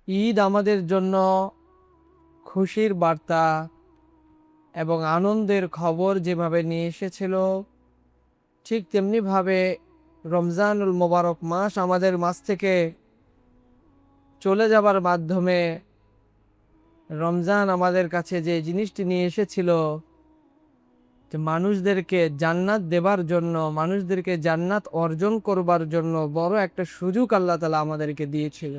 ঈদ আমাদের জন্য খুশির বার্তা এবং আনন্দের খবর যেভাবে নিয়ে এসেছিল, ঠিক তেমনিভাবে রমজানুল মোবারক মাস আমাদের মাঝ থেকে চলে যাবার মাধ্যমে রমজান আমাদের কাছে যে জিনিসটি নিয়ে এসেছিল, যে মানুষদেরকে জান্নাত দেবার জন্য, মানুষদেরকে জান্নাত অর্জন করবার জন্য বড় একটা সুযোগ আল্লাহ তাআলা আমাদেরকে দিয়েছিল।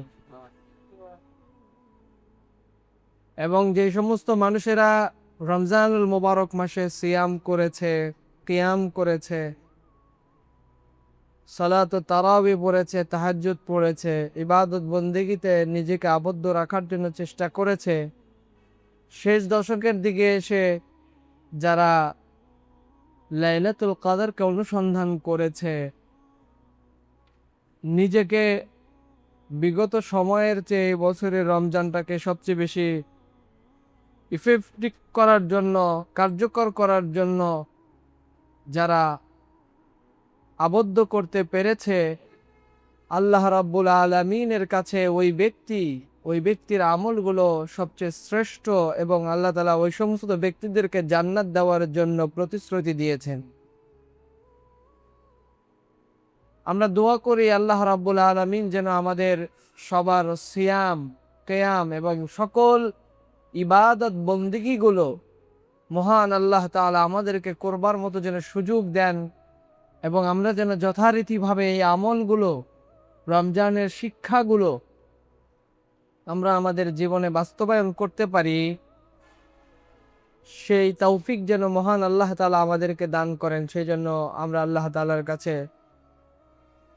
এবং যে সমস্ত মানুষেরা রমজানুল মোবারক মাসে সিয়াম করেছে, কিয়াম করেছে, সালাত ও তারাবি পড়েছে, তাহাজ্জুদ পড়েছে, ইবাদত বন্দেগীতে নিজেকে আবদ্ধ রাখার জন্য চেষ্টা করেছে, শেষ দশকের দিকে এসে যারা লাইলাতুল কদরকে অনুসন্ধান করেছে, নিজেকে বিগত সময়ের চেয়ে বছরের রমজানটাকে সবচেয়ে বেশি ইফেক্টিভ করার জন্য, কার্যকর করার জন্য যারা আবদ্ধ করতে পেরেছে, আল্লাহ রাব্বুল আলামিনের কাছে ওই ব্যক্তির আমলগুলো সবচেয়ে শ্রেষ্ঠ এবং আল্লাহ তাআলা ওই সমস্ত ব্যক্তিদেরকে জান্নাত দেওয়ার জন্য প্রতিশ্রুতি দিয়েছেন। আমরা দোয়া করি আল্লাহ রাব্বুল আলামিন যেন আমাদের সবার সিয়াম, কিয়াম এবং সকল ইবাদত বন্দেগীগুলো মহান আল্লাহ তাআলা আমাদেরকে করবার মতো যেন সুযোগ দেন এবং আমরা যেন যথারীতিভাবে এই আমলগুলো, রমজানের শিক্ষাগুলো আমরা আমাদের জীবনে বাস্তবায়ন করতে পারি, সেই তৌফিক যেন মহান আল্লাহ তাআলা আমাদেরকে দান করেন। সেই জন্য আমরা আল্লাহ তাআলার কাছে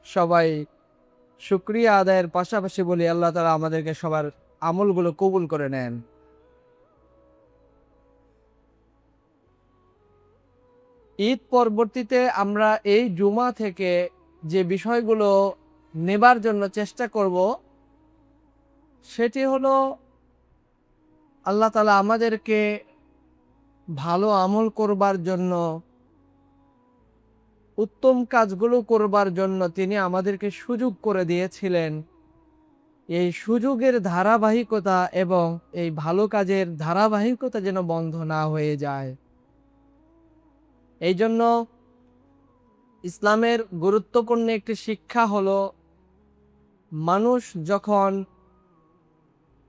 সবাই শুকরিয়া আদায়ের পাশাপাশি বলি আল্লাহ তাআলা আমাদেরকে সবার আমলগুলো কবুল করে নেন। ঈদ পরবর্তীতে আমরা এই জুমা থেকে যে বিষয়গুলো নেবার জন্য চেষ্টা করব, সেটি হলো আল্লাহ তাআলা আমাদেরকে ভালো আমল করবার জন্য, উত্তম কাজগুলো করবার জন্য তিনি আমাদেরকে সুযোগ করে দিয়েছিলেন। এই সুযোগের ধারাবাহিকতা এবং এই ভালো কাজের ধারাবাহিকতা যেন বন্ধ না হয়ে যায়, এই জন্য ইসলামের গুরুত্বপূর্ণ একটি শিক্ষা হলো, মানুষ যখন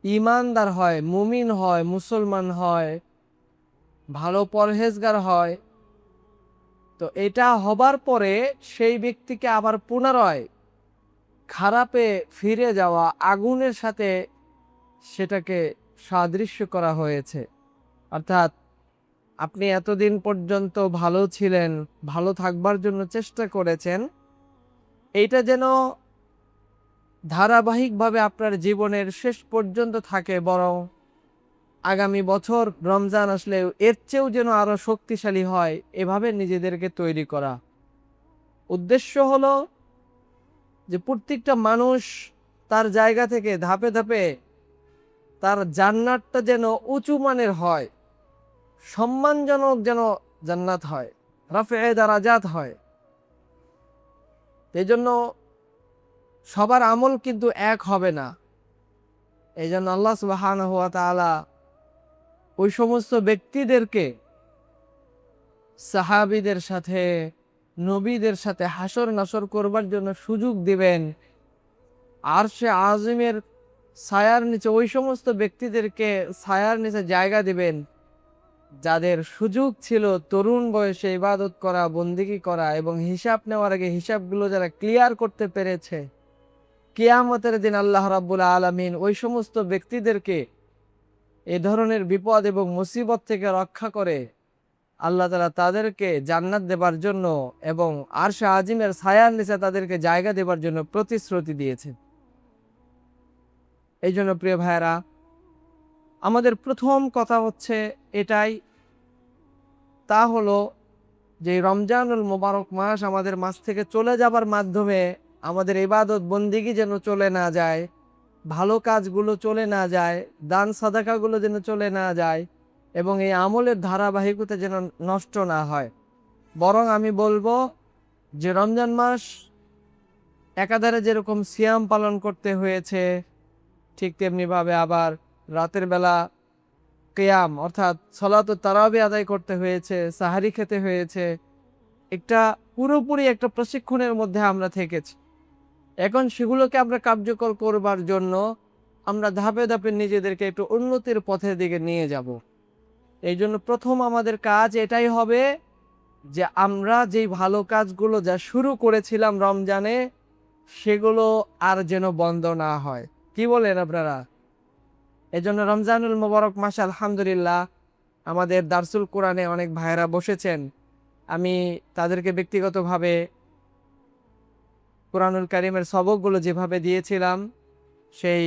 ঈমানদার হয়, মুমিন হয়, মুসলমান হয়, ভালো পরহেজগার হয়, তো এটা হবার পরে সেই ব্যক্তিকে আবার পুনরায় খারাপে ফিরে যাওয়া, আগুনের সাথে সেটাকে সাদৃশ্য করা হয়েছে। অর্থাৎ আপনি এতদিন পর্যন্ত ভালো ছিলেন, ভালো থাকবার জন্য চেষ্টা করেছেন, এইটা যেন ধারাবাহিকভাবে আপনার জীবনের শেষ পর্যন্ত থাকে, বরং আগামী বছর রমজান আসলে এর চেয়েও যেন আরো শক্তিশালী হয়, এভাবে নিজেদেরকে তৈরি করা। উদ্দেশ্য হলো যে প্রত্যেকটা মানুষ তার জায়গা থেকে ধাপে ধাপে তার জান্নাতটা যেন উঁচু মানের হয়, সম্মানজনক যেন জান্নাত হয়, রাফিয়ে দারাজাত হয়। এই জন্য সবার আমল কিন্তু এক হবে না। এই জন্য আল্লাহ সুবহানাহু ওয়া তাআলা ওই সমস্ত ব্যক্তিদেরকে সাহাবীদের সাথে, নবীদের সাথে হাসর নাসর করবার জন্য সুযোগ দিবেন। আরশে আজিমের ছায়ার নিচে ওই সমস্ত ব্যক্তিদেরকে ছায়ার নিচে জায়গা দিবেন যাদের সুযোগ ছিল তরুণ বয়সে ইবাদত করা, বন্দেগী করা এবং হিসাব নেওয়ার আগে হিসাবগুলো যারা ক্লিয়ার করতে পেরেছে, কিয়ামতের দিন আল্লাহ রাব্বুল আলামিন ওই সমস্ত ব্যক্তিদেরকে এ ধরনের বিপদ এবং মুসিবত থেকে রক্ষা করে আল্লাহ তাআলা তাদেরকে জান্নাত দেবার জন্য এবং আরশে আজিমের ছায়ার নিচে তাদেরকে জায়গা দেবার জন্য প্রতিশ্রুতি দিয়েছে। এই জন্য প্রিয় ভাইয়েরা, আমাদের প্রথম কথা হচ্ছে এটাই, তা হলো যে রমজানুল মোবারক মাস আমাদের মাস থেকে চলে যাবার মাধ্যমে আমাদের ইবাদত বন্দেগী যেন চলে না যায়, ভালো কাজগুলো চলে না যায়, দান সাদাকাগুলো যেন চলে না যায় এবং এই আমলের ধারাবাহিকতা যেন নষ্ট না হয়। বরং আমি বলবো যে রমজান মাস একাধারে যেরকম সিয়াম পালন করতে হয়েছে, ঠিক তেমনিভাবে আবার রাতের বেলা কিয়াম অর্থাৎ সলাতুত তারাবি আদায় করতে হয়েছে, সাহারি খেতে হয়েছে। একটা পুরোপুরি একটা প্রশিক্ষণের মধ্যে আমরা থেকেছি। এখন সেগুলোকে আমরা কার্যকর করবার জন্য আমরা ধাপে ধাপে নিজেদেরকে একটু উন্নতির পথের দিকে নিয়ে যাব। এই জন্য প্রথম আমাদের কাজ এটাই হবে যে আমরা যেই ভালো কাজগুলো যা শুরু করেছিলাম রমজানে, সেগুলো আর যেন বন্ধ না হয়। কি বলেন আপনারা? এই জন্য রমজানুল মোবারক মাস আলহামদুলিল্লাহ আমাদের দারসুল কোরআনে অনেক ভাইয়েরা বসেছেন। আমি তাদেরকে ব্যক্তিগতভাবে কোরআনুল কারীমের সবকগুলো যেভাবে দিয়েছিলাম, সেই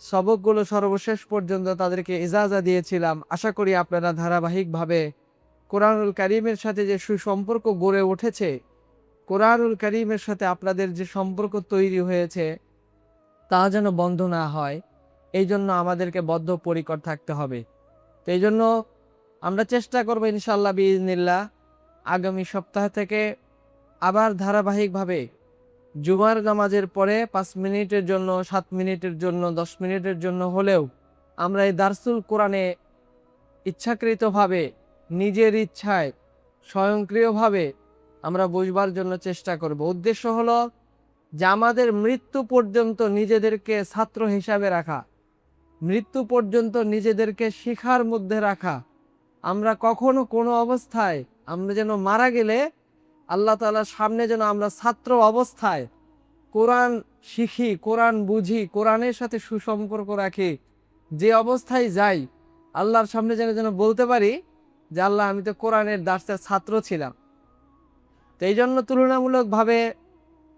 সবকগুলো সর্বশেষ পর্যন্ত তাদেরকে ইজাজা দিয়েছিলাম। আশা করি আপনারা ধারাবাহিকভাবে কোরআনুল কারীমের সাথে যে সুসম্পর্ক গড়ে উঠেছে, কোরআনুল কারীমের সাথে আপনাদের যে সম্পর্ক তৈরি হয়েছে, তা যেন বন্ধ না হয়, এই জন্য আমাদেরকে বদ্ধপরিকর থাকতে হবে। তো এই জন্য আমরা চেষ্টা করবো ইনশাআল্লাহ বিইজনিল্লাহ আগামী সপ্তাহ থেকে আবার ধারাবাহিকভাবে জুমার নামাজের পরে 5 মিনিটের জন্য, 7 মিনিটের জন্য, 10 মিনিটের জন্য হলেও আমরা এই দারসুল কোরআনে ইচ্ছাকৃতভাবে নিজের ইচ্ছায় স্বয়ংক্রিয়ভাবে আমরা বুঝবার জন্য চেষ্টা করব। উদ্দেশ্য হলো যে আমাদের মৃত্যু পর্যন্ত নিজেদেরকে ছাত্র হিসাবে রাখা, মৃত্যু পর্যন্ত নিজেদেরকে শিখার মধ্যে রাখা। আমরা কখনো কোনো অবস্থায় আমরা যেন মারা গেলে আল্লাহ তাআলার সামনে যেন আমরা ছাত্র অবস্থায় কোরআন শিখি, কোরআন বুঝি, কোরআনের সাথে সুসম্পর্ক রাখি। যে অবস্থায় যাই আল্লাহর সামনে যেন যেন বলতে পারি যে আল্লাহ আমি তো কোরআনের দার্সের ছাত্র ছিলাম। তো এই জন্য তুলনামূলকভাবে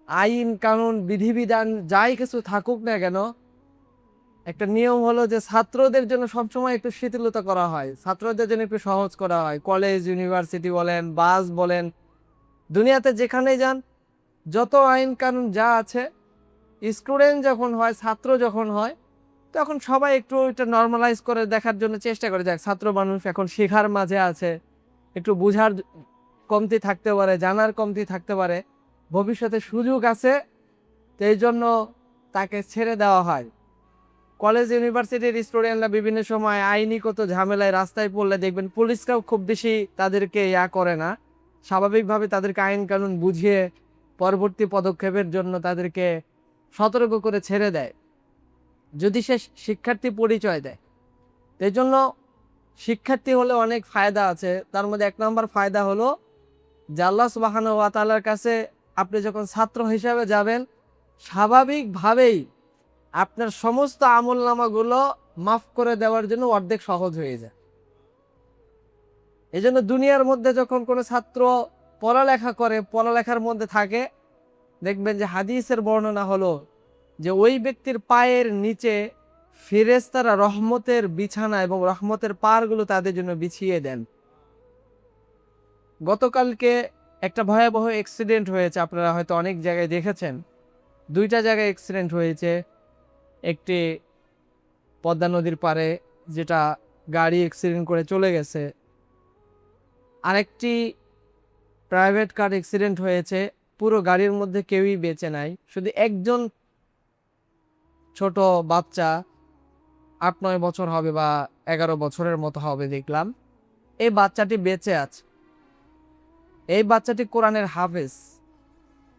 আইন কানুন বিধিবিধান যাই কিছু থাকুক না কেন, একটা নিয়ম হলো যে ছাত্রদের জন্য সবসময় একটু শিথিলতা করা হয়, ছাত্রদের জন্য একটু সহজ করা হয়। কলেজ ইউনিভার্সিটি বলেন, বাস বলেন, দুনিয়াতে যেখানেই যান যত আইন কানুন যা আছে, স্টুডেন্ট যখন হয়, ছাত্র যখন হয়, তখন সবাই একটু এটা নর্মালাইজ করে দেখার জন্য চেষ্টা করে। যাক, ছাত্র মানুষ এখন শেখার মাঝে আছে, একটু বুঝার কমতি থাকতে পারে, জানার কমতি থাকতে পারে, ভবিষ্যতে সুযোগ আছে, তো এই জন্য তাকে ছেড়ে দেওয়া হয়। কলেজ ইউনিভার্সিটির স্টুডেন্টরা বিভিন্ন সময় আইনিগত ঝামেলায় রাস্তায় পড়লে দেখবেন পুলিশরাও খুব বেশি তাদেরকে করে না, স্বাভাবিকভাবে তাদেরকে আইন কানুন বুঝিয়ে পরবর্তী পদক্ষেপের জন্য তাদেরকে সতর্ক করে ছেড়ে দেয়, যদি সে শিক্ষার্থী পরিচয় দেয়। এই জন্য শিক্ষার্থী হলে অনেক ফায়দা আছে। তার মধ্যে 1 নম্বর ফায়দা হলো যে আল্লাহ সুবহানাহু ওয়া তাআলার কাছে আপনি যখন ছাত্র হিসাবে যাবেন, স্বাভাবিকভাবেই আপনার সমস্ত আমলনামাগুলো মাফ করে দেওয়ার জন্য অর্ধেক সহজ হয়ে যায়। এই জন্য দুনিয়ার মধ্যে যখন কোনো ছাত্র পড়ালেখা করে, পড়ালেখার মধ্যে থাকে, দেখবেন যে হাদিসের বর্ণনা হলো যে ওই ব্যক্তির পায়ের নিচে ফেরেশতারা রহমতের বিছানা এবং রহমতের পাড়গুলো তাদের জন্য বিছিয়ে দেন। গতকালকে একটা ভয়াবহ অ্যাক্সিডেন্ট হয়েছে, আপনারা হয়তো অনেক জায়গায় দেখেছেন। 2টা জায়গায় অ্যাক্সিডেন্ট হয়েছে। একটি পদ্মা নদীর পাড়ে, যেটা গাড়ি অ্যাক্সিডেন্ট করে চলে গেছে। আরেকটি প্রাইভেট কার অ্যাক্সিডেন্ট হয়েছে, পুরো গাড়ির মধ্যে কেউই বেঁচে নাই, শুধু একজন ছোট বাচ্চা, 8-9 বছর হবে বা 11 বছরের মতো হবে দেখলাম, এই বাচ্চাটি বেঁচে আছে। এই বাচ্চাটি কোরআনের হাফেজ,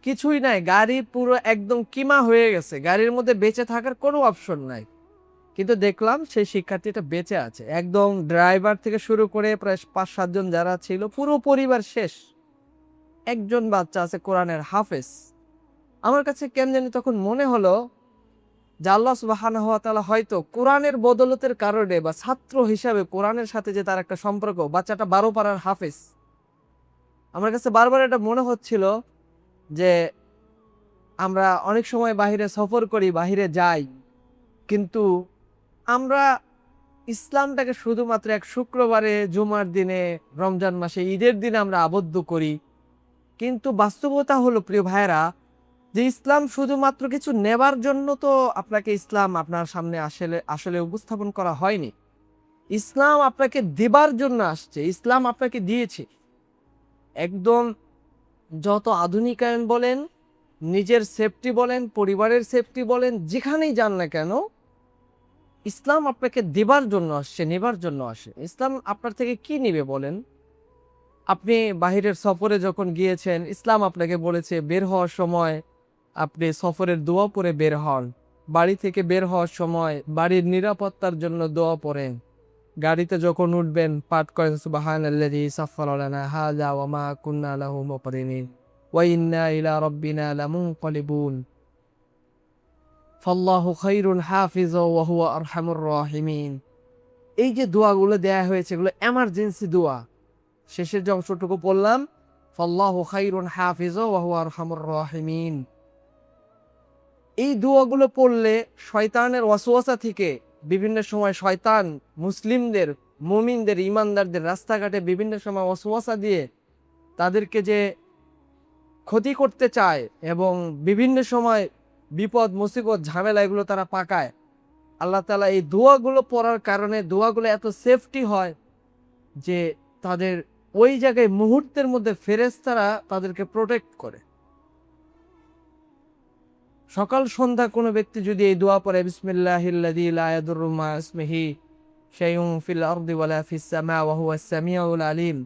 কিছুই নাই, গাড়ি পুরো একদম কিমা হয়ে গেছে, গাড়ির মধ্যে বেঁচে থাকার কোনো অপশন নাই, কিন্তু দেখলাম সেই শিক্ষার্থীটা বেঁচে আছে। একদম ড্রাইভার থেকে শুরু করে প্রায় 5-7 জন যারা ছিল, পুরো পরিবার শেষ, একজন বাচ্চা আছে কোরআনের হাফেজ। আমার কাছে কেন জানি তখন মনে হলো যে আল্লাহ সুবহানাহু ওয়া তাআলা হয়তো কোরআনের বদলতের কারণে বা ছাত্র হিসাবে কোরআনের সাথে যে তার একটা সম্পর্ক, বাচ্চাটা 12 পারার হাফেজ। আমার কাছে বারবার এটা মনে হচ্ছিল যে আমরা অনেক সময় বাহিরে সফর করি, বাহিরে যাই, কিন্তু আমরা ইসলামটাকে শুধুমাত্র এক শুক্রবারে, জুমার দিনে, রমজান মাসে, ঈদের দিনে আমরা আবদ্ধ করি। কিন্তু বাস্তবতা হলো প্রিয় ভাইয়েরা, যে ইসলাম শুধুমাত্র কিছু নেবার জন্য তো আপনাকে ইসলাম আপনার সামনে আসলে উপস্থাপন করা হয়নি। ইসলাম আপনাকে দেবার জন্য আসছে, ইসলাম আপনাকে দিয়েছে। একদম যত আধুনিকায়ন বলেন, নিজের সেফটি বলেন, পরিবারের সেফটি বলেন, যেখানেই যান না কেন, ইসলাম আপনাকে দেবার জন্য আসছে, নেবার জন্য আসে। ইসলাম আপনার থেকে কি নিবে বলেন? আপনি বাহিরের সফরে যখন গিয়েছেন, ইসলাম আপনাকে বলেছে বের হওয়ার সময় আপনি সফরের দোয়া পড়ে বের হন। বাড়ি থেকে বের হওয়ার সময় বাড়ির নিরাপত্তার জন্য দোয়া পড়েন। গাড়িতে যখন উঠবেন পাঠ করেন সুবহানাল্লাযী সাখখারা লানা হাযা ওয়া মা কুন্না লাহু মুকরিনিন ওয়া ইন্না ইলা রাব্বিনা লামুনকালিবুন ফাল্লাহু খায়রুন হাফিজা ওয়া হুয়া আরহামুর রাহিমিন। এই যে দোয়াগুলো দেয়া হয়েছে এগুলো এমার্জেন্সি দোয়া। শেষের যে অংশটুকু পড়লাম, ফাল্লাহু খায়রুন হাফিজা ওয়া হুয়া আরহামুর রাহিমিন, এই দোয়াগুলো পড়লে শয়তানের ওয়াসওয়াসা থেকে বিভিন্ন সময় শয়তান মুসলিমদের, মুমিনদের, ইমানদারদের রাস্তাঘাটে বিভিন্ন সময় ওয়াসওয়াসা দিয়ে তাদেরকে যে ক্ষতি করতে চায় এবং বিভিন্ন সময় বিপদ মুসিবত ঝামেলা এগুলো তারা পাকায়, আল্লাহ তাআলা এই দোয়াগুলো পড়ার কারণে দোয়াগুলো এত সেফটি হয় যে তাদের ওই জায়গায় মুহূর্তের মধ্যে ফেরেশতারা তাদেরকে প্রোটেক্ট করে। সকাল সন্ধ্যা কোনো ব্যক্তি যদি এই দোয়া পড়ে, বিসমিল্লাহিল্লাযী লা ইয়াদুররু মা ইসমিহি শাইউন ফিল আরদি ওয়ালা ফিস সামা ওয়া হুয়াস সামিউল আলিম,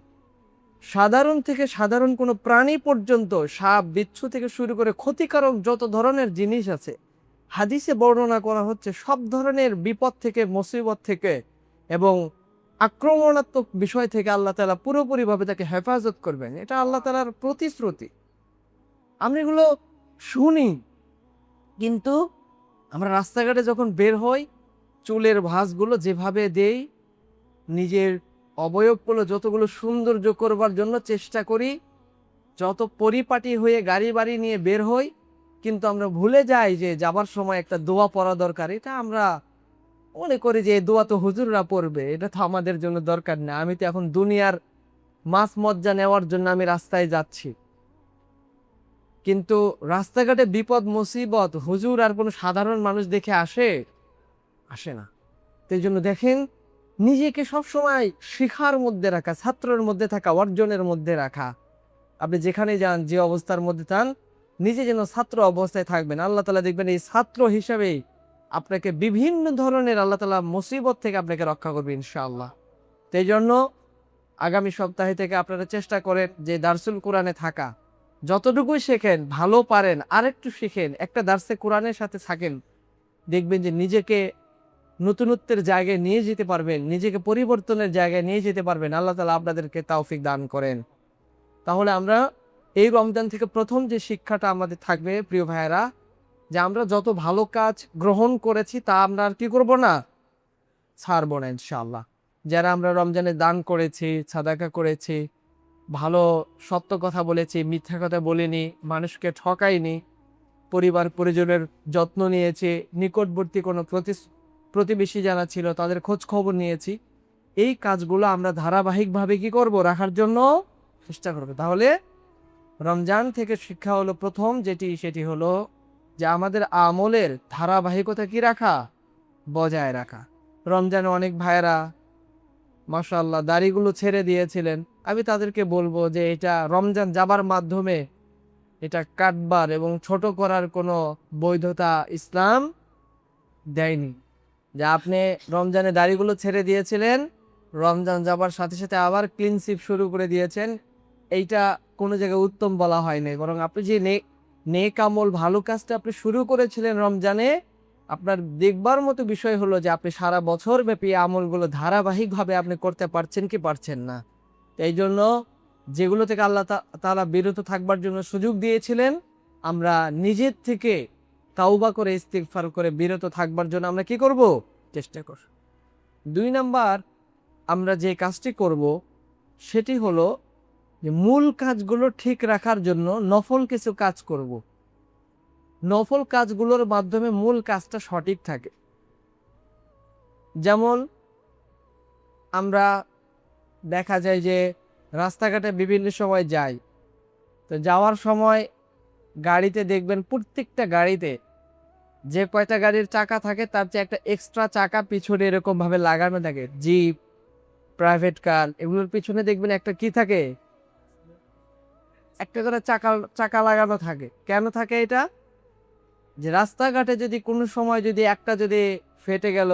সাধারণ থেকে সাধারণ কোনো প্রাণী পর্যন্ত, সাপ বিচ্ছু থেকে শুরু করে ক্ষতিকারক যত ধরনের জিনিস আছে হাদিসে বর্ণনা করা হচ্ছে, সব ধরনের বিপদ থেকে, মুসিবত থেকে এবং আক্রমণাত্মক বিষয় থেকে আল্লাহ তাআলা পুরোপুরিভাবে তাকে হেফাজত করবেন। এটা আল্লাহ তাআলার প্রতিশ্রুতি। আমরা এগুলো শুনি, কিন্তু আমরা রাস্তাঘাটে যখন বের হই চুলের ভাঁজগুলো যেভাবে দেই, নিজের অবয়বগুলো যতগুলো সৌন্দর্য করবার জন্য চেষ্টা করি, যত পরিপাটি হয়ে গাড়ি বাড়ি নিয়ে বের হই, কিন্তু আমরা ভুলে যাই যে যাবার সময় একটা দোয়া পড়া দরকার। এটা আমরা মনে করি যে এই দোয়া তো হুজুররা পড়বে, এটা তো আমাদের জন্য দরকার না, আমি তো এখন দুনিয়ার মাছ মজ্জা নেওয়ার জন্য আমি রাস্তায় যাচ্ছি। কিন্তু রাস্তাঘাটে বিপদ মুসিবত হুজুর আর কোনো সাধারণ মানুষ দেখে আসে না। তো এই জন্য দেখেন, নিজেকে সবসময় শিখার মধ্যে রাখা, ছাত্রের মধ্যে থাকা, অর্জনের মধ্যে রাখা। আপনি যেখানে যান, যে অবস্থার মধ্যে থান, নিজে যেন ছাত্র অবস্থায় থাকবেন। আল্লাহ তাআলা দেখবেন এই ছাত্র হিসাবেই আপনাকে বিভিন্ন ধরনের আল্লাহ তাআলা মুসিবত থেকে আপনাকে রক্ষা করবে ইনশাআল্লাহ। তো এই জন্য আগামী সপ্তাহে থেকে আপনারা চেষ্টা করেন যে দারসুল কোরআনে থাকা, যতটুকুই শেখেন ভালো পারেন আরেকটু শিখেন, একটা দার্সে কোরআনের সাথে থাকেন, দেখবেন যে নিজেকে নতুনত্বের জায়গায় নিয়ে যেতে পারবেন, নিজেকে পরিবর্তনের জায়গায় নিয়ে যেতে পারবেন। আল্লাহ তাআলা আপনাদেরকে তৌফিক দান করেন। তাহলে আমরা এই রমজান থেকে প্রথম যে শিক্ষাটা আমাদের থাকবে প্রিয় ভাইয়েরা, যে আমরা যত ভালো কাজ গ্রহণ করেছি তা আমরা আর কি করব না, ছাড়বো না ইনশাআল্লাহ। যারা আমরা রমজানে দান করেছি, সাদাকা করেছি, ভালো সত্য কথা বলেছি, মিথ্যা কথা বলিনি, মানুষকে ঠকাইনি, পরিবার পরিজনের যত্ন নিয়েছি, নিকটবর্তী কোনো প্রতিবেশী যারা ছিল তাদের খোঁজ খবর নিয়েছি, এই কাজগুলো আমরা ধারাবাহিকভাবে কি করব, রাখার জন্য চেষ্টা করব। তাহলে রমজান থেকে শিক্ষা হলো প্রথম যেটি, সেটি হলো যে আমাদের আমলের ধারাবাহিকতা কি রাখা, বজায় রাখা। রমজানে অনেক ভাইয়েরা মাশাআল্লাহ দাড়িগুলো ছেড়ে দিয়েছিলেন, আমি তাদেরকে বলবো যে এটা রমজান যাবার মাধ্যমে এটা কাটবার এবং ছোট করার কোনো বৈধতা ইসলাম দেয়নি। যে আপনি রমজানে দাড়িগুলো ছেড়ে দিয়েছিলেন, রমজান যাবার সাথে সাথে আবার ক্লিনশিপ শুরু করে দিয়েছেন, এইটা কোনো জায়গায় উত্তম বলা হয়নি। বরং আপনি যে নেক আমল ভালো কাজটা আপনি শুরু করেছিলেন রমজানে, আপনার দেখবার মতো বিষয় হলো যে আপনি সারা বছর ব্যাপী আমলগুলো ধারাবাহিকভাবে আপনি করতে পারছেন কি পারছেন না। এই জন্য যেগুলো থেকে আল্লাহ তাআলা বিরত থাকবার জন্য সুযোগ দিয়েছিলেন, আমরা নিজের থেকে তাওবা করে ইস্তিগফার করে বিরত থাকবার জন্য আমরা কি করব, চেষ্টা করব। 2 নাম্বার আমরা যে কাজটি করব সেটি হলো যে মূল কাজগুলো ঠিক রাখার জন্য নফল কিছু কাজ করব। নফল কাজগুলোর মাধ্যমে মূল কাজটা সঠিক থাকে। যেমন আমরা দেখা যায় যে রাস্তাঘাটে বিভিন্ন সময় যাই, তো যাওয়ার সময় গাড়িতে দেখবেন প্রত্যেকটা গাড়িতে যে কয়টা গাড়ির চাকা থাকে তার চেয়ে একটা এক্সট্রা চাকা পিছনে এরকম ভাবে লাগানো থাকে। জিপ, প্রাইভেট কার, এগুলোর পিছনে দেখবেন একটা কি থাকে, একটা করে চাকা চাকা লাগানো থাকে। কেন থাকে এটা? যে রাস্তাঘাটে যদি কোনো সময় যদি একটা যদি ফেটে গেল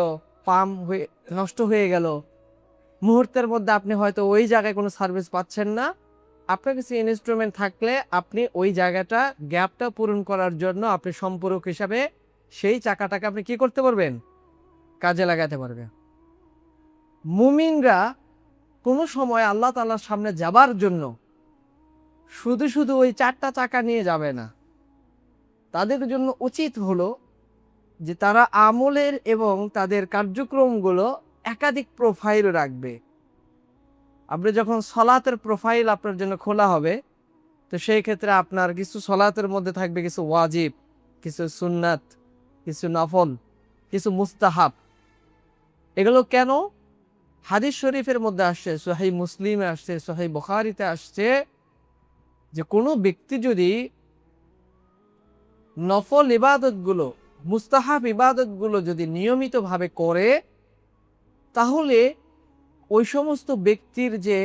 পাম্প হয়ে নষ্ট হয়ে গেল, মুহূর্তের মধ্যে আপনি হয়তো ওই জায়গায় কোনো সার্ভিস পাচ্ছেন না, আপনার কাছে ইনস্ট্রুমেন্ট থাকলে আপনি ওই জায়গাটা গ্যাপটা পূরণ করার জন্য আপনি সম্পূরক হিসাবে সেই চাকাটাকে আপনি কি করতে পারবেন, কাজে লাগাতে পারবেন। মুমিনরা কোনো সময় আল্লাহ তাআলার সামনে যাবার জন্য শুধু শুধু ওই 4টা চাকা নিয়ে যাবে না। তাদের জন্য উচিত হলো যে তারা আমলের এবং তাদের কার্যক্রমগুলো একাধিক প্রোফাইল রাখবে। আপনি যখন সলাতের প্রোফাইল আপনার জন্য খোলা হবে, তো সেই ক্ষেত্রে আপনার কিছু সলাতের মধ্যে থাকবে কিছু ওয়াজিব, কিছু সুন্নাত, কিছু নফল, কিছু মুস্তাহাব। এগুলো কেন? হাদিস শরীফের মধ্যে আসছে, সহিহ মুসলিমে আসছে, সহিহ বুখারীতে আসছে যে কোনো ব্যক্তি যদি নফল ইবাদতগুলো, মুস্তাহাব ইবাদতগুলো যদি নিয়মিতভাবে করে, তাহলে ওই সমস্ত ব্যক্তির যে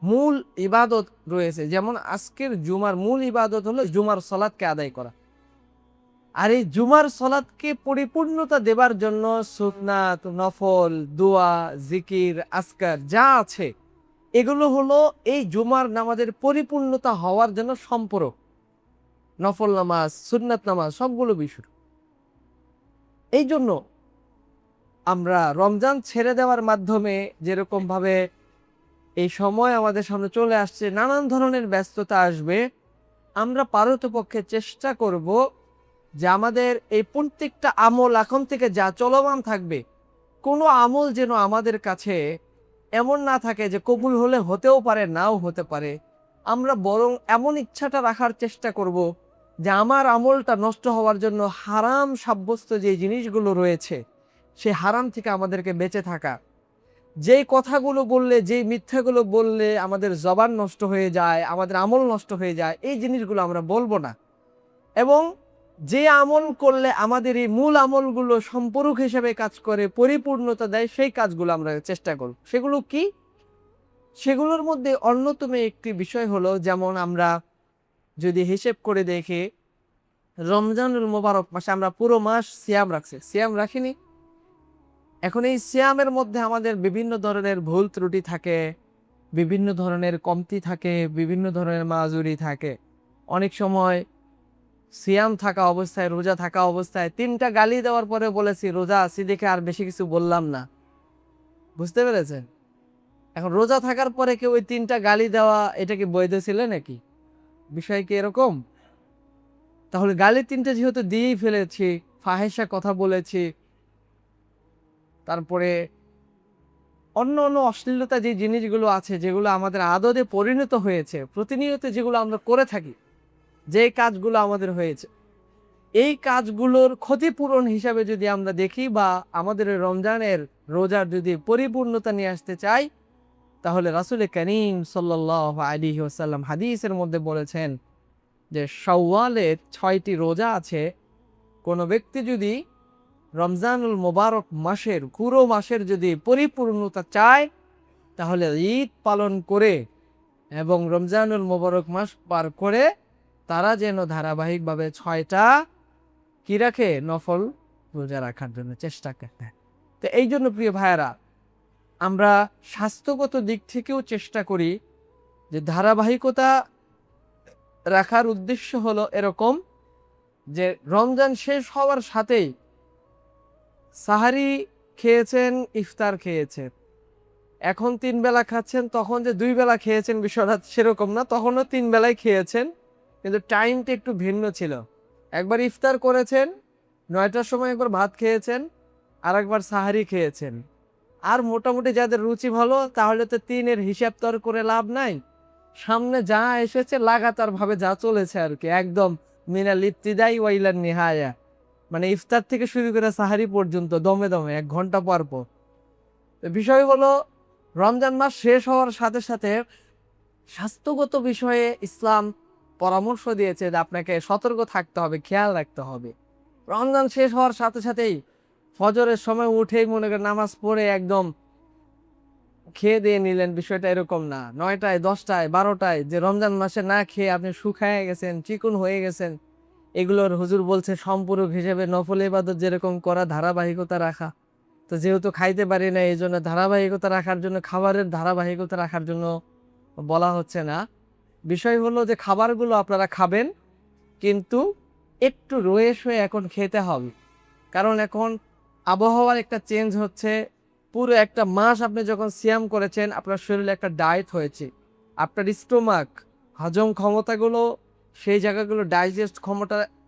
মূল ইবাদত রয়েছে, যেমন আজকের জুমার মূল ইবাদত হলো জুমার সলাতকে আদায় করা, আর এই জুমার সলাতকে পরিপূর্ণতা দেবার জন্য সুন্নাত, নফল, দোয়া, জিকির, আজকার যা আছে এগুলো হলো এই জুমার নামাজের পরিপূর্ণতা হওয়ার জন্য সম্পূরক। নফল নামাজ, সুন্নাত নামাজ সবগুলো বিষয়। এই জন্য আমরা রমজান ছেড়ে দেওয়ার মাধ্যমে যেরকম ভাবে এই সময় আমাদের সামনে চলে আসছে, নানান ধরনের ব্যস্ততা আসবে, আমরা পারতপক্ষে চেষ্টা করব যে আমাদের এই প্রত্যেকটা আমল এখন থেকে যা চলমান থাকবে, কোনো আমল যেন আমাদের কাছে এমন না থাকে যে কবুল হলে হতেও পারে, নাও হতে পারে। আমরা বরং এমন ইচ্ছাটা রাখার চেষ্টা করব যে আমার আমলটা নষ্ট হওয়ার জন্য হারাম সাব্যস্ত যে জিনিসগুলো রয়েছে, সেই হারাম থেকে আমাদেরকে বেঁচে থাকা। যেই কথাগুলো বললে, যেই মিথ্যাগুলো বললে আমাদের জবান নষ্ট হয়ে যায়, আমাদের আমল নষ্ট হয়ে যায়, এই জিনিসগুলো আমরা বলবো না। এবং যে আমল করলে আমাদের এই মূল আমলগুলো সম্পূরক হিসেবে কাজ করে, পরিপূর্ণতা দেয়, সেই কাজগুলো আমরা চেষ্টা করব। সেগুলো কি? সেগুলোর মধ্যে অন্যতম একটি বিষয় হলো, যেমন আমরা যদি হিসেব করে দেখি, রমজানুল মোবারক মাসে আমরা পুরো মাস সিয়াম রাখছি, সিয়াম রাখিনি? এখন এই সিয়ামের মধ্যে আমাদের বিভিন্ন ধরনের ভুল ত্রুটি থাকে, বিভিন্ন ধরনের কমতি থাকে, বিভিন্ন ধরনের মাজুরি থাকে। অনেক সময় সিয়াম থাকা অবস্থায়, রোজা থাকা অবস্থায় 3টা গালি দেওয়ার পরে বলেছি রোজা আছি দেখে আর বেশি কিছু বললাম না। বুঝতে পেরেছেন? এখন রোজা থাকার পরে কেউ ওই 3টা গালি দেওয়া, এটা কি বৈধ ছিল নাকি? বিষয় কি এরকম? তাহলে গালি 3টা যেহেতু দিয়েই ফেলেছি, ফাহেসা কথা বলেছি, তারপরে অন্য অন্য অশ্লীলতা যে জিনিসগুলো আছে, যেগুলো আমাদের আদতে পরিণত হয়েছে, প্রতিনিয়ত যেগুলো আমরা করে থাকি, যে কাজগুলো আমাদের হয়েছে, এই কাজগুলোর ক্ষতিপূরণ হিসাবে যদি আমরা দেখি, বা আমাদের রমজানের রোজার যদি পরিপূর্ণতা নিয়ে আসতে চাই, তাহলে রাসূল করিম সাল্লাল্লাহু আলাইহি ওয়াসাল্লাম হাদিসের মধ্যে বলেছেন যে শাওয়ালের 6টি রোজা আছে। কোনো ব্যক্তি যদি রমজানুল মোবারক মাসের, পুরো মাসের যদি পরিপূর্ণতা চায়, তাহলে ঈদ পালন করে এবং রমজানুল মোবারক মাস পার করে তারা যেন ধারাবাহিকভাবে 6টা কি রাখে, নফল রোজা রাখার জন্য চেষ্টা করতে। তো এই জন্য প্রিয় ভাইয়েরা, আমরা স্বাস্থ্যগত দিক থেকেও চেষ্টা করি যে ধারাবাহিকতা রাখার উদ্দেশ্য হলো এরকম যে রমজান শেষ হওয়ার সাথেই সাহারি খেয়েছেন, ইফতার খেয়েছেন, এখন 3 বেলা খাচ্ছেন, তখন যে 2 বেলা খেয়েছেন বিষয়টা সেরকম না, তখনও 3 বেলায় খেয়েছেন, কিন্তু টাইমটা একটু ভিন্ন ছিল। একবার ইফতার করেছেন, 9টার সময় একবার ভাত খেয়েছেন, আর একবার সাহারি খেয়েছেন। আর মোটামুটি যাদের রুচি ভালো, তাহলে তো 3-এর হিসাব তো আর করে লাভ নাই, সামনে যা এসেছে লাগাতার ভাবে যা চলেছে আর কি, একদম মিনাল ইবতিদাই ওয়া ইলান নিহায়া, মানে ইফতার থেকে শুরু করে সাহারি পর্যন্ত দমে দমে 1 ঘন্টা পর পর। বিষয় হলো, রমজান মাস শেষ হওয়ার সাথে সাথে স্বাস্থ্যগত বিষয়ে ইসলাম পরামর্শ দিয়েছে যে আপনাকে সতর্ক থাকতে হবে, খেয়াল রাখতে হবে। রমজান শেষ হওয়ার সাথে সাথেই ফজরের সময় উঠেই মনে করেন নামাজ পড়ে একদম খেয়ে দিয়ে নিলেন, বিষয়টা এরকম না। 9টায়, 10টায়, 12টায় যে রমজান মাসে না খেয়ে আপনি শুকায় গেছেন, চিকন হয়ে গেছেন, এগুলোর হুজুর বলছে সম্পূরক হিসেবে নফল ইবাদত যেরকম করা, ধারাবাহিকতা রাখা। তো যেহেতু খাইতে পারি না, এই জন্য ধারাবাহিকতা রাখার জন্য, খাবারের ধারাবাহিকতা রাখার জন্য বলা হচ্ছে না। বিষয় হলো যে খাবারগুলো আপনারা খাবেন, কিন্তু একটু রয়ে শয়ে এখন খেতে হবে। কারণ এখন আবহাওয়ার একটা চেঞ্জ হচ্ছে। পুরো একটা মাস আপনি যখন সিয়াম করেছেন, আপনার শরীরে একটা ডায়েট হয়েছে, আপনার স্টোমাক হজম ক্ষমতাগুলো, সেই জায়গাগুলো ডাইজেস্ট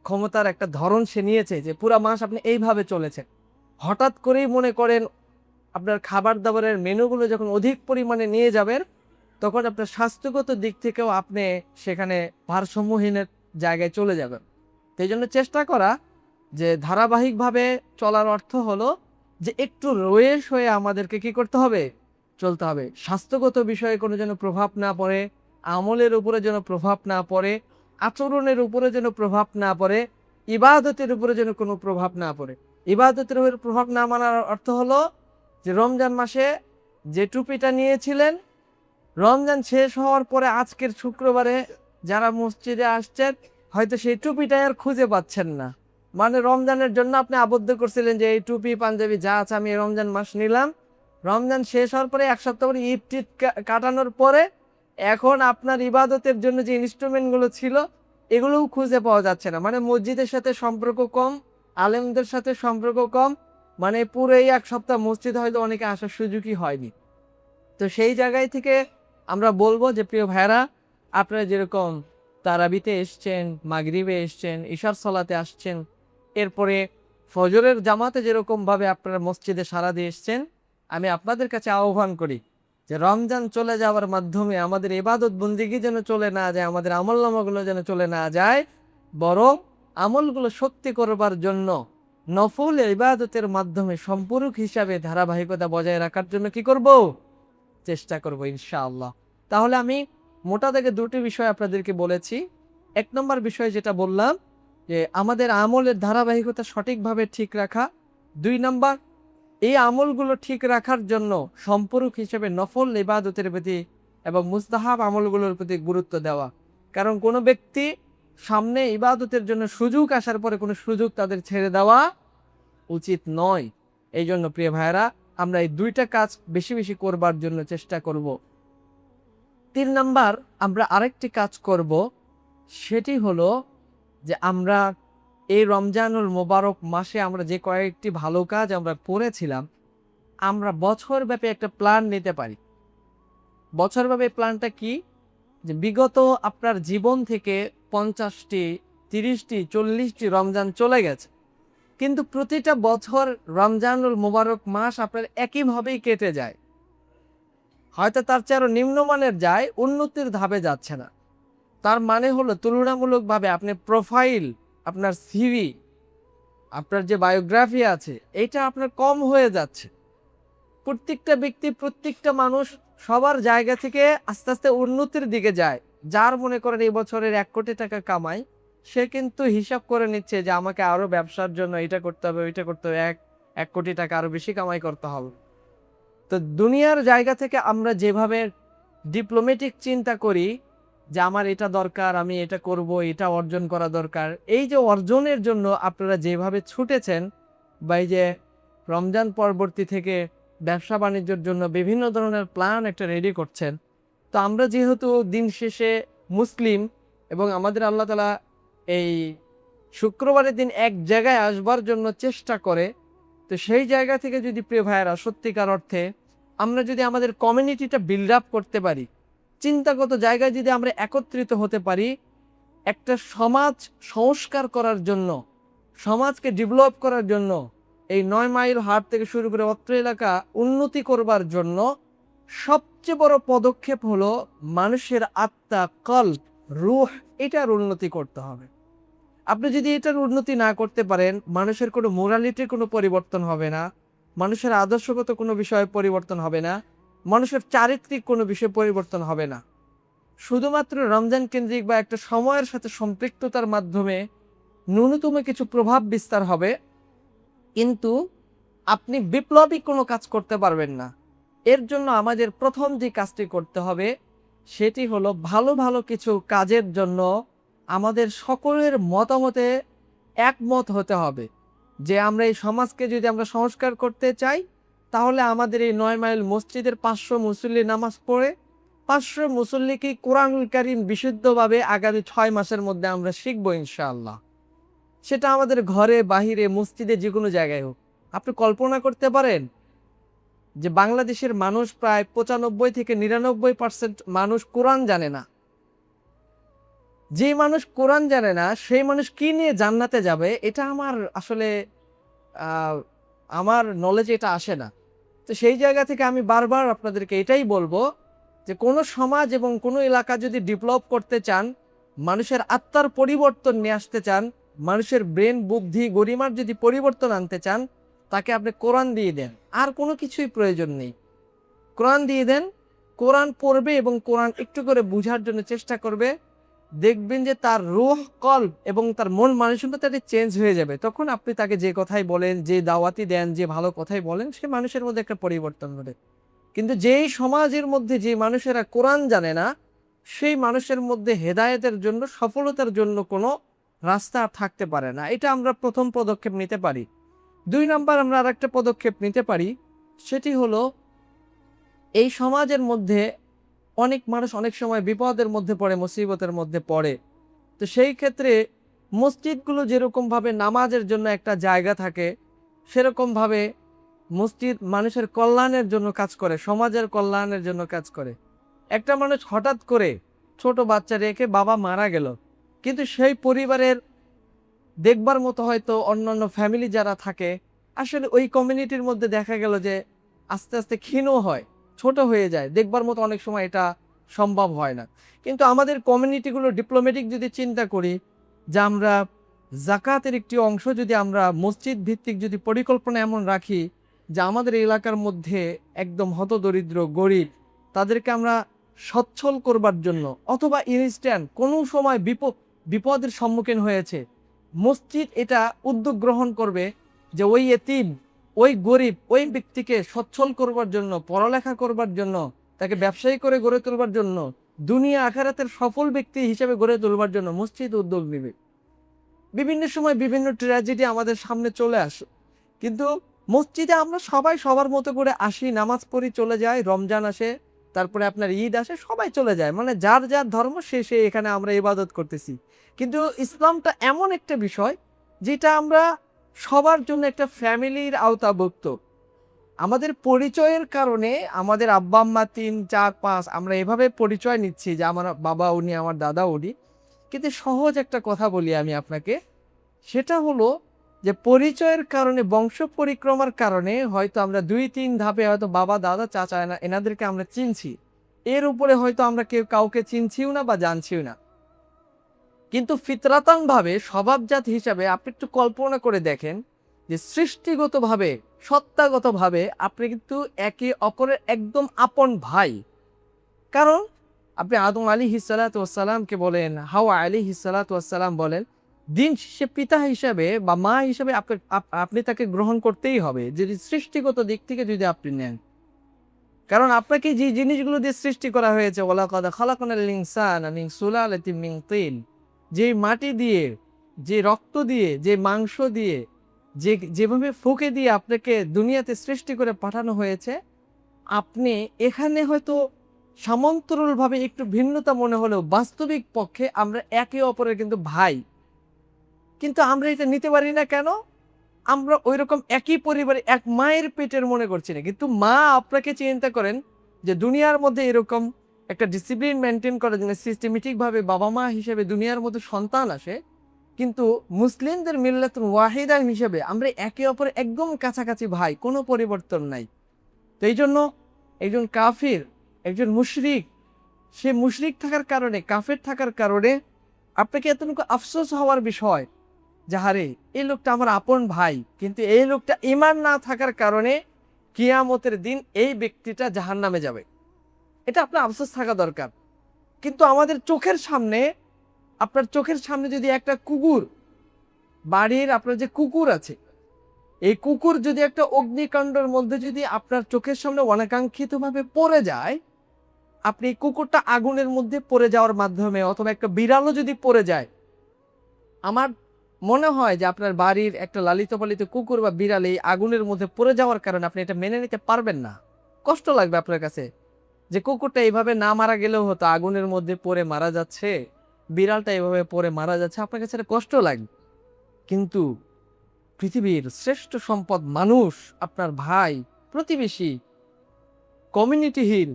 ক্ষমতার একটা ধরন সে নিয়েছে, যে পুরো মাস আপনি এইভাবে চলেছেন। হঠাৎ করেই মনে করেন আপনার খাবার দাবারের মেনুগুলো যখন অধিক পরিমাণে নিয়ে যাবেন, তখন আপনার স্বাস্থ্যগত দিক থেকেও আপনি সেখানে ভারসাম্যহীনের জায়গায় চলে যাবেন। সেই জন্য চেষ্টা করা যে ধারাবাহিকভাবে চলার অর্থ হলো যে একটু রয়ে সয়ে আমাদেরকে কি করতে হবে, চলতে হবে। স্বাস্থ্যগত বিষয়ে কোনো যেন প্রভাব না পড়ে, আমলের উপরে যেন প্রভাব না পড়ে, আচরণের উপরে যেন প্রভাব না পড়ে, ইবাদতের উপরে যেন কোনো প্রভাব না পড়ে। ইবাদতের উপরে প্রভাব না মানার অর্থ হলো যে রমজান মাসে যে টুপিটা নিয়েছিলেন, রমজান শেষ হওয়ার পরে আজকের শুক্রবারে যারা মসজিদে আসছেন, হয়তো সেই টুপিটাই আর খুঁজে পাচ্ছেন না। মানে রমজানের জন্য আপনি আবদ্ধ করছিলেন যে এই টুপি পাঞ্জাবি যা আছে আমি রমজান মাস নিলাম, রমজান শেষ হওয়ার পরে এক সপ্তাহ পরে ঈদ টিদ কাটানোর পরে এখন আপনার ইবাদতের জন্য যে ইনস্ট্রুমেন্টগুলো ছিল এগুলোও খুঁজে পাওয়া যাচ্ছে না। মানে মসজিদের সাথে সম্পর্ক কম, আলেমদের সাথে সম্পর্ক কম, মানে পুরো এই এক সপ্তাহ মসজিদে হয়তো অনেকে আসার সুযোগই হয়নি। তো সেই জায়গায় থেকে আমরা বলবো যে প্রিয় ভাইরা, আপনারা যেরকম তারাবিতে এসছেন, মাগরিবে এসছেন, ঈশার সালাতে আসছেন, এরপরে ফজরের জামাতে যেরকমভাবে আপনারা মসজিদে সারা দিয়ে এসছেন, আমি আপনাদের কাছে আহ্বান করি যে রমজান চলে যাওয়ার মাধ্যমে আমাদের ইবাদত বন্দিগি যেন চলে না যায়, আমাদের আমলনামাগুলো যেন চলে না যায়, বরং আমলগুলো শক্তি করবার জন্য নফল ইবাদতের মাধ্যমে সম্পূরক হিসাবে ধারাবাহিকতা বজায় রাখার জন্য কি করব, চেষ্টা করব ইনশাআল্লাহ। তাহলে আমি মোটা থেকে দুটি বিষয় আপনাদেরকে বলেছি। এক নম্বর বিষয় যেটা বললাম যে আমাদের আমলের ধারাবাহিকতা সঠিকভাবে ঠিক রাখা। দুই নম্বর, এই আমলগুলো ঠিক রাখার জন্য সম্পূরক হিসেবে নফল ইবাদতের প্রতি এবং মুস্তাহাব আমলগুলোর প্রতি গুরুত্ব দেওয়া। কারণ কোনো ব্যক্তি সামনে ইবাদতের জন্য সুযোগ আসার পরে কোনো সুযোগ তাদের ছেড়ে দেওয়া উচিত নয়। এই জন্য প্রিয় ভাইয়েরা, আমরা এই দুইটা কাজ বেশি বেশি করবার জন্য চেষ্টা করব। 3 নাম্বার, আমরা আরেকটি কাজ করব, সেটি হলো যে আমরা এই রমজানুল মোবারক মাসে আমরা যে কয়েকটি ভালো কাজ আমরা করেছিলাম, আমরা বছরব্যাপী একটা প্ল্যান নিতে পারি। বছরব্যাপী প্ল্যানটা কি? যে বিগত আপনার জীবন থেকে 50টি, 30টি, 40টি রমজান চলে গেছে, কিন্তু প্রতিটা বছর রমজানুল মোবারক মাস আপনার একইভাবেই কেটে যায়। হয়তো তার চেয়ে আরো নিম্নমানের যায়, উন্নতির ধাপে যাচ্ছে না। তার মানে হলো তুলনামূলকভাবে আপনি প্রোফাইল, আপনার সিভি, আপনার যে বায়োগ্রাফি আছে, এটা আপনার কম হয়ে যাচ্ছে। প্রত্যেকটা ব্যক্তি, প্রত্যেকটা মানুষ সবার জায়গা থেকে আস্তে আস্তে উন্নতির দিকে যায়। যার মনে করেন এই বছরের 1 কোটি টাকা কামাই, সে কিন্তু হিসাব করে নিচ্ছে যে আমাকে আরো ব্যবসার জন্য এটা করতে হবে, ওইটা করতে হবে, 1 কোটি টাকা আরো বেশি কামাই করতে হবে। তো দুনিয়ার জায়গা থেকে আমরা যেভাবে ডিপ্লোম্যাটিক চিন্তা করি যে আমার এটা দরকার, আমি এটা করব, এটা অর্জন করা দরকার, এই যে অর্জনের জন্য আপনারা যেভাবে ছুটেছেন, বা এই যে রমজান পরবর্তী থেকে ব্যবসা বাণিজ্যের জন্য বিভিন্ন ধরনের প্ল্যান একটা রেডি করছেন, তো আমরা যেহেতু দিন শেষে মুসলিম এবং আমাদের আল্লাহ তাআলা এই শুক্রবারের দিন এক জায়গায় আসবার জন্য চেষ্টা করে, তো সেই জায়গা থেকে যদি প্রিয় ভাইয়েরা সত্যিকার অর্থে আমরা যদি আমাদের কমিউনিটিটা বিল্ড আপ করতে পারি, চিন্তাগত জায়গায় যদি আমরা একত্রিত হতে পারি, একটা সমাজ সংস্কার করার জন্য, সমাজকে ডেভেলপ করার জন্য, এই 9 মাইল হাট থেকে শুরু করে অত্র এলাকা উন্নতি করবার জন্য সবচেয়ে বড় পদক্ষেপ হলো মানুষের আত্মা, কল্ব, রূহ, এটার উন্নতি করতে হবে। আপনি যদি এটার উন্নতি না করতে পারেন, মানুষের কোনো মোরালিটির কোনো পরিবর্তন হবে না, মানুষের আদর্শগত কোনো বিষয়ে পরিবর্তন হবে না, মানুষের চারিত্রিক কোনো বিষয়ে পরিবর্তন হবে না। শুধুমাত্র রমজান কেন্দ্রিক বা একটা সময়ের সাথে সম্পৃক্ততার মাধ্যমে ন্যূনতম কিছু প্রভাব বিস্তার হবে, কিন্তু আপনি বিপ্লবী কোনো কাজ করতে পারবেন না। এর জন্য আমাদের প্রথম যে কাজটি করতে হবে সেটি হলো ভালো ভালো কিছু কাজের জন্য আমাদের সকলের মতামতে একমত হতে হবে যে আমরা এই সমাজকে যদি আমরা সংস্কার করতে চাই, তাহলে আমাদের এই 9 মাইল মসজিদের 500 মুসল্লি নামাজ পড়ে 500 মুসল্লিকে কোরআনুল কারীম বিশুদ্ধভাবে আগামী 6 মাসের মধ্যে আমরা শিখবো ইনশাআল্লাহ। সেটা আমাদের ঘরে, বাহিরে, মসজিদে, যে কোনো জায়গায় হোক। আপনি কল্পনা করতে পারেন যে বাংলাদেশের মানুষ প্রায় 95 থেকে 99% মানুষ কোরআন জানে না। যে মানুষ কোরআন জানে না সেই মানুষ কি নিয়ে জান্নাতে যাবে, এটা আমার আসলে আমার নলেজে এটা আসে না। তো সেই জায়গা থেকে আমি বারবার আপনাদেরকে এটাই বলবো যে কোনো সমাজ এবং কোনো এলাকা যদি ডেভেলপ করতে চান, মানুষের আত্মার পরিবর্তন নিয়ে আসতে চান, মানুষের ব্রেন, বুদ্ধি, গরিমার যদি পরিবর্তন আনতে চান, তাকে আপনি কোরআন দিয়ে দেন, আর কোনো কিছুই প্রয়োজন নেই। কোরআন দিয়ে দেন, কোরআন পড়বে এবং কোরআন একটু করে বোঝার জন্য চেষ্টা করবে, দেখবেন যে তার রূহ, কলব এবং তার মন মানসিকতাটা চেঞ্জ হয়ে যাবে। তখন আপনি তাকে যে কথাই বলেন, যে দাওয়াতি দেন, যে ভালো কথাই বলেন, সে মানুষের মধ্যে একটা পরিবর্তন হবে। কিন্তু যেই সমাজের মধ্যে যে মানুষেরা কোরআন জানে না, সেই মানুষের মধ্যে হেদায়েতের জন্য, সফলতার জন্য কোনো রাস্তা আর থাকতে পারে না। এটা আমরা প্রথম পদক্ষেপ নিতে পারি। 2 নাম্বার আমরা আরেকটা পদক্ষেপ নিতে পারি, সেটি হলো এই সমাজের মধ্যে অনেক মানুষ অনেক সময় বিপদের মধ্যে পড়ে, মুসিবতের মধ্যে পড়ে। তো সেই ক্ষেত্রে মসজিদগুলো যেরকমভাবে নামাজের জন্য একটা জায়গা থাকে, সেরকমভাবে মসজিদ মানুষের কল্যাণের জন্য কাজ করে, সমাজের কল্যাণের জন্য কাজ করে। একটা মানুষ হঠাৎ করে ছোট বাচ্চা রেখে বাবা মারা গেল, কিন্তু সেই পরিবারের দেখবার মতো হয়তো অন্যান্য ফ্যামিলি যারা থাকে, আসলে ওই কমিউনিটির মধ্যে দেখা গেল যে আস্তে আস্তে ক্ষীণ হয়, ছোট হয়ে যায়, দেখবার মতো অনেক সময় এটা সম্ভব হয় না। কিন্তু আমাদের কমিউনিটিগুলো ডিপ্লোম্যাটিক যদি চিন্তা করি যে আমরা জাকাতের একটি অংশ যদি আমরা মসজিদ ভিত্তিক যদি পরিকল্পনা এমন রাখি যে আমাদের এলাকার মধ্যে একদম হতদরিদ্র, গরিব, তাদেরকে আমরা সচ্ছল করবার জন্য, অথবা ইনস্ট্যান্ট কোনো সময় বিপদের সম্মুখীন হয়েছে, মসজিদ এটা উদ্যোগ গ্রহণ করবে যে ওই এতিম, ওই গরিব, ওই ব্যক্তিকে সচ্ছল করবার জন্য, পড়ালেখা করবার জন্য, তাকে ব্যবসায়ী করে গড়ে তোলবার জন্য, দুনিয়া আখিরাতের সফল ব্যক্তি হিসেবে গড়ে তোলবার জন্য মসজিদ উদ্যোগ নেবে। বিভিন্ন সময় বিভিন্ন ট্র্যাজেডি আমাদের সামনে চলে আসে, কিন্তু মসজিদে আমরা সবাই সবার মতো করে আসি, নামাজ পড়ি, চলে যাই। রমজান আসে, তারপরে আপনার ঈদ আসে, সবাই চলে যায়, মানে যার যার ধর্ম সে এখানে আমরা ইবাদত করতেছি। কিন্তু ইসলামটা এমন একটা বিষয় যেটা আমরা সবার জন্য একটা ফ্যামিলির আওতাভুক্ত। আমাদের পরিচয়ের কারণে আমাদের আব্বা আম্মা 3 4 5 আমরা এভাবে পরিচয় নিচ্ছি যে আমার বাবা উনি, আমার দাদা উনি। কিন্তু সহজ একটা কথা বলি আমি আপনাকে, সেটা হলো যে পরিচয়ের কারণে, বংশ পরিক্রমার কারণে হয়তো আমরা 2-3 ধাপে হয়তো বাবা, দাদা, চাচা এনাদেরকে আমরা চিনছি, এর উপরে হয়তো আমরা কেউ কাউকে চিনছিও না বা জানছিও না। কিন্তু ফিতরাতান ভাবে, স্বভাবজাত হিসাবে আপনি একটু কল্পনা করে দেখেন যে সৃষ্টিগতভাবে, সত্তাগতভাবে আপনি কিন্তু একে অপরের একদম আপন ভাই। কারণ আপনি আদম আলাইহিস সালাতু ওয়াস সালামকে বলেন, হাওয়া আলাইহিস সালাতু ওয়াস সালাম বলেন, দিন শেষে পিতা হিসাবে বা মা হিসাবে আপনি তাকে গ্রহণ করতেই হবে, যদি সৃষ্টিগত দিক থেকে যদি আপনি নেন। কারণ আপনাকে যে জিনিসগুলো দিয়ে সৃষ্টি করা হয়েছে, ওয়ালাকাদ খালাকনাল ইনসানা মিন সুলালাতিন মিন তিন, যে মাটি দিয়ে, যে রক্ত দিয়ে, যে মাংস দিয়ে, যেভাবে ফুঁকে দিয়ে আপনাকে দুনিয়াতে সৃষ্টি করে পাঠানো হয়েছে, আপনি এখানে হয়তো সমান্তরালভাবে একটু ভিন্নতা মনে হলেও বাস্তবিক পক্ষে আমরা একে অপরের কিন্তু ভাই। কিন্তু আমরা এটা নিতে পারি না কেন? আমরা ওইরকম একই পরিবারে, এক মায়ের পেটের মনে করছি না। কিন্তু মা, আপনাকে চিন্তা করেন যে দুনিয়ার মধ্যে এরকম একটা ডিসিপ্লিন মেনটেন করার জন্য সিস্টেমেটিকভাবে বাবা মা হিসেবে দুনিয়ার মধ্যে সন্তান আসে, কিন্তু মুসলিমদের মিল্লাতুন ওয়াহিদা হিসেবে আমরা একে অপরের একদম কাছাকাছি ভাই, কোনো পরিবর্তন নাই। তো এই জন্য একজন কাফির, একজন মুশরিক, সে মুশরিক থাকার কারণে, কাফের থাকার কারণে আপনাকে এতটুকু আফসোস হওয়ার বিষয়, যাহারে এই লোকটা আমার আপন ভাই, কিন্তু এই লোকটা ঈমান না থাকার কারণে কিয়ামতের দিন এই ব্যক্তিটা জাহান্নামে যাবে, এটা আপনার আফসোস থাকা দরকার। কিন্তু আমাদের চোখের সামনে, আপনার চোখের সামনে যদি একটা কুকুর, বাড়ির আপনার যে কুকুর আছে, এই কুকুর যদি একটা অগ্নিকাণ্ডের মধ্যে যদি আপনার চোখের সামনে অনাকাঙ্ক্ষিতভাবে পড়ে যায়, আপনি কুকুরটা আগুনের মধ্যে পড়ে যাওয়ার মাধ্যমে, অথবা একটা বিড়ালও যদি পড়ে যায়, আমার মনে হয় যে আপনার বাড়ির একটা লালিত পালিত কুকুর বা বিড়াল এই আগুনের মধ্যে পড়ে যাওয়ার কারণে আপনি এটা মেনে নিতে পারবেন না, কষ্ট লাগবে আপনার কাছে যে কুকুরটা এইভাবে না মারা গেলেও হতো, আগুনের মধ্যে পড়ে মারা যাচ্ছে, বিড়ালটা এইভাবে পড়ে মারা যাচ্ছে, আপনার কাছে এটা কষ্ট লাগবে। কিন্তু পৃথিবীর শ্রেষ্ঠ সম্পদ মানুষ, আপনার ভাই, প্রতিবেশী, কমিউনিটিহীন,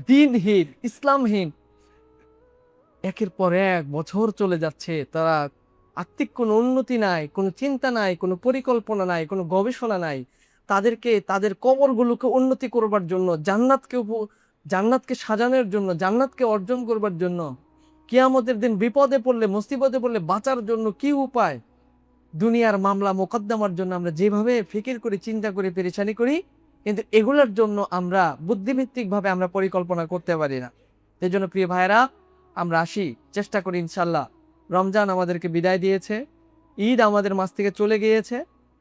দিনহীন, ইসলামহীন, একের পর এক বছর চলে যাচ্ছে, তারা আত্মিক কোনো উন্নতি নাই, কোনো চিন্তা নাই, কোনো পরিকল্পনা নাই, কোনো গবেষণা নাই। তাদেরকে তাদের কবরগুলোকে উন্নতি করবার জন্য, জান্নাতকে সাজানোর জন্য, জান্নাতকে অর্জন করবার জন্য, কিয়ামতের দিন বিপদে পড়লে, মুসিবতে পড়লে বাঁচার জন্য কি উপায়, দুনিয়ার মামলা মোকদ্দমার জন্য আমরা যেভাবে ফিকির করি, চিন্তা করি, পেরেশানি করি, কিন্তু এগুলোর জন্য আমরা বুদ্ধিভিত্তিকভাবে আমরা পরিকল্পনা করতে পারি না। এই জন্য প্রিয় ভাইরা, আমরা আসি, চেষ্টা করি ইনশাল্লাহ। রমজান আমাদেরকে বিদায় দিয়েছে, ঈদ আমাদের মাঝ থেকে চলে গিয়েছে,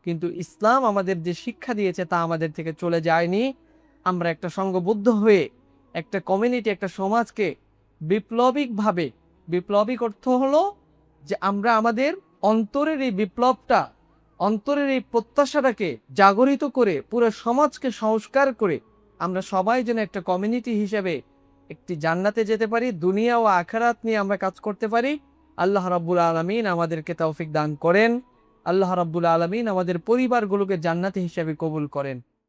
কিন্তু ইসলাম আমাদের যে শিক্ষা দিয়েছে তা আমাদের থেকে চলে যায়নি। আমরা একটা সংঘবদ্ধ হয়ে একটা কমিউনিটি, একটা সমাজকে বিপ্লবিকভাবে, বিপ্লবিক অর্থ হলো যে আমরা আমাদের অন্তরের এই বিপ্লবটা, অন্তরের এই প্রত্যাশাটাকে জাগরিত করে পুরো সমাজকে সংস্কার করে আমরা সবাই যেন একটা কমিউনিটি হিসেবে একটি জান্নাতে যেতে পারি, দুনিয়া ও আখিরাত নিয়ে আমরা কাজ করতে পারি। আল্লাহ রাব্বুল আলামিন আমাদেরকে তৌফিক দান করেন। আল্লাহ রাব্বুল আলামিন আমাদের পরিবারগুলোকে জান্নাতি হিসেবে কবুল করেন।